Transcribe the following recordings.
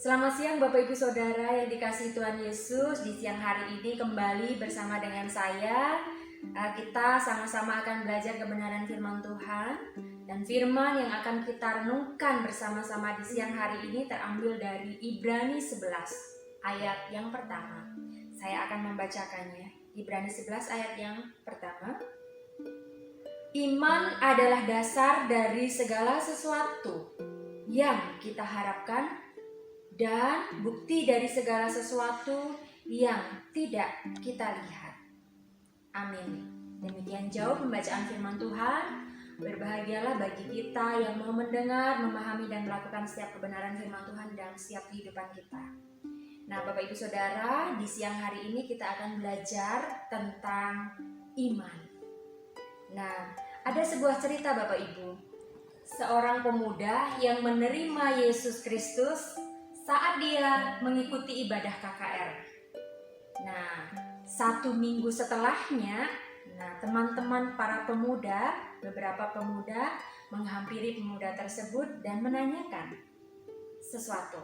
Selamat siang Bapak Ibu Saudara yang dikasihi Tuhan Yesus. Di siang hari ini kembali bersama dengan saya. Kita sama-sama akan belajar kebenaran firman Tuhan. Dan firman yang akan kita renungkan bersama-sama di siang hari ini terambil dari Ibrani 11 ayat yang pertama. Saya akan membacakannya. Ibrani 11 ayat yang pertama. Iman adalah dasar dari segala sesuatu yang kita harapkan dan bukti dari segala sesuatu yang tidak kita lihat. Amin. Demikian jauh pembacaan firman Tuhan. Berbahagialah bagi kita yang mau mendengar, memahami dan melakukan setiap kebenaran firman Tuhan dalam setiap kehidupan kita. Nah, Bapak Ibu Saudara, di siang hari ini kita akan belajar tentang iman. Nah, ada sebuah cerita Bapak Ibu. Seorang pemuda yang menerima Yesus Kristus saat dia mengikuti ibadah KKR. Nah, 1 minggu setelahnya, teman-teman para pemuda, beberapa pemuda menghampiri pemuda tersebut dan menanyakan sesuatu.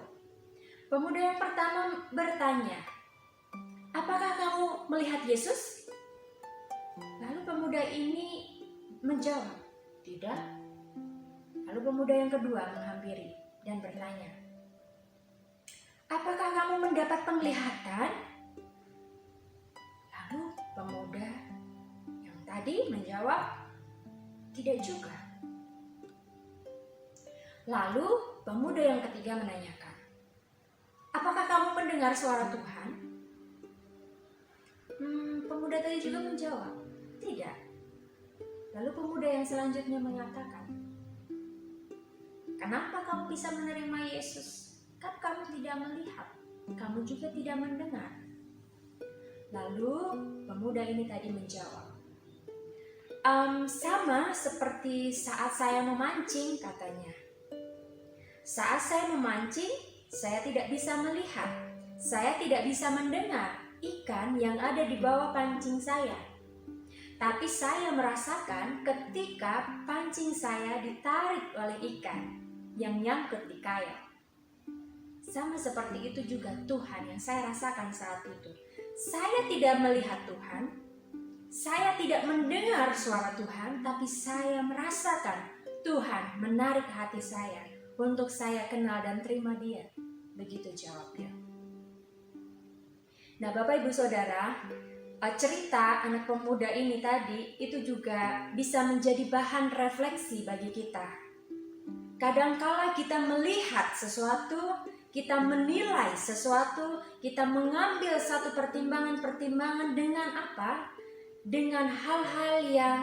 Pemuda yang pertama bertanya, "Apakah kamu melihat Yesus?" Lalu pemuda ini menjawab, "Tidak." Lalu pemuda yang kedua menghampiri dan bertanya, "Apakah kamu mendapat penglihatan?" Lalu pemuda yang tadi menjawab, "Tidak juga." Lalu pemuda yang ketiga menanyakan, "Apakah kamu mendengar suara Tuhan?" Pemuda tadi juga menjawab, "Tidak." Lalu pemuda yang selanjutnya mengatakan, "Kenapa kamu bisa menerima Yesus? Kan kamu tidak melihat, kamu juga tidak mendengar." Lalu pemuda ini tadi menjawab, "Sama seperti saat saya memancing," katanya. "Saat saya memancing, saya tidak bisa melihat, saya tidak bisa mendengar ikan yang ada di bawah pancing saya. Tapi saya merasakan ketika pancing saya ditarik oleh ikan yang nyangkut di kail. Sama seperti itu juga Tuhan yang saya rasakan saat itu. Saya tidak melihat Tuhan, saya tidak mendengar suara Tuhan, tapi saya merasakan Tuhan menarik hati saya untuk saya kenal dan terima Dia." Begitu jawabnya. Nah, Bapak Ibu Saudara, cerita anak pemuda ini tadi itu juga bisa menjadi bahan refleksi bagi kita. Kadangkala kita melihat sesuatu, kita menilai sesuatu, kita mengambil satu pertimbangan-pertimbangan dengan apa? Dengan hal-hal yang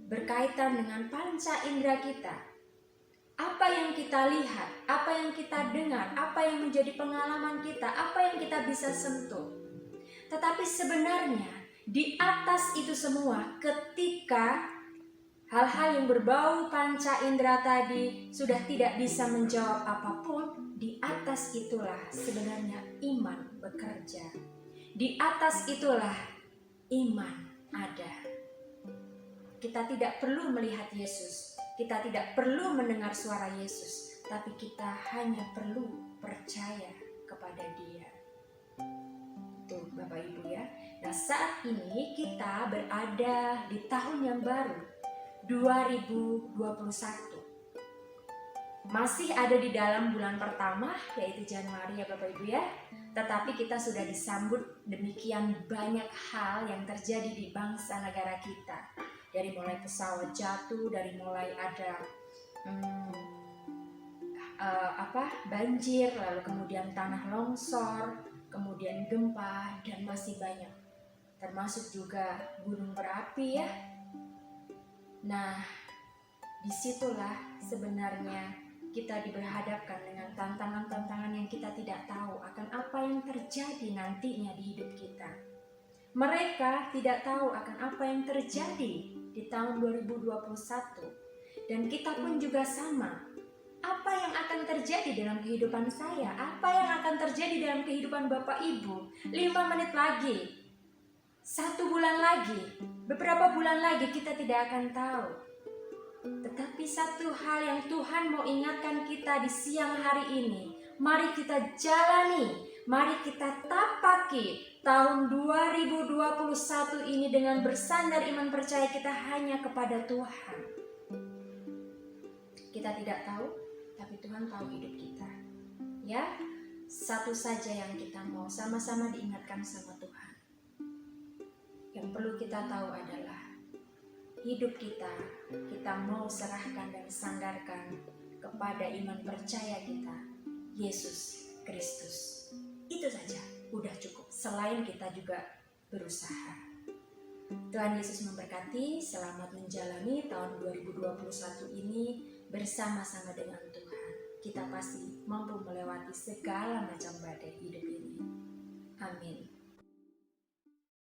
berkaitan dengan panca indera kita. Apa yang kita lihat, apa yang kita dengar, apa yang menjadi pengalaman kita, apa yang kita bisa sentuh. Tetapi sebenarnya di atas itu semua, ketika hal-hal yang berbau panca indera tadi sudah tidak bisa menjawab apapun, di atas itulah sebenarnya iman bekerja. Di atas itulah iman ada. Kita tidak perlu melihat Yesus, kita tidak perlu mendengar suara Yesus, tapi kita hanya perlu percaya kepada Dia. Itu Bapak Ibu ya. Nah, saat ini kita berada di tahun yang baru, 2021. Masih ada di dalam bulan pertama, yaitu Januari ya Bapak Ibu ya. Tetapi kita sudah disambut demikian banyak hal yang terjadi di bangsa negara kita. Dari mulai pesawat jatuh, dari mulai ada banjir, lalu kemudian tanah longsor, kemudian gempa, dan masih banyak. Termasuk juga gunung berapi ya. Nah, disitulah sebenarnya kita diberhadapkan dengan tantangan-tantangan yang kita tidak tahu akan apa yang terjadi nantinya di hidup kita. Mereka tidak tahu akan apa yang terjadi di tahun 2021. Dan kita pun juga sama. Apa yang akan terjadi dalam kehidupan saya? Apa yang akan terjadi dalam kehidupan Bapak Ibu? 5 menit lagi, 1 bulan lagi, beberapa bulan lagi kita tidak akan tahu. Tetapi satu hal yang Tuhan mau ingatkan kita di siang hari ini, Mari kita jalani, mari kita tapaki tahun 2021 ini dengan bersandar iman percaya kita hanya kepada Tuhan. Kita tidak tahu, tapi Tuhan tahu hidup kita. Ya, satu saja yang kita mau sama-sama diingatkan sama Tuhan. Yang perlu kita tahu adalah hidup kita mau serahkan dan sandarkan kepada iman percaya kita, Yesus Kristus. Itu saja, udah cukup. Selain kita juga berusaha. Tuhan Yesus memberkati, selamat menjalani tahun 2021 ini bersama-sama dengan Tuhan. Kita pasti mampu melewati segala macam badai hidup ini. Amin.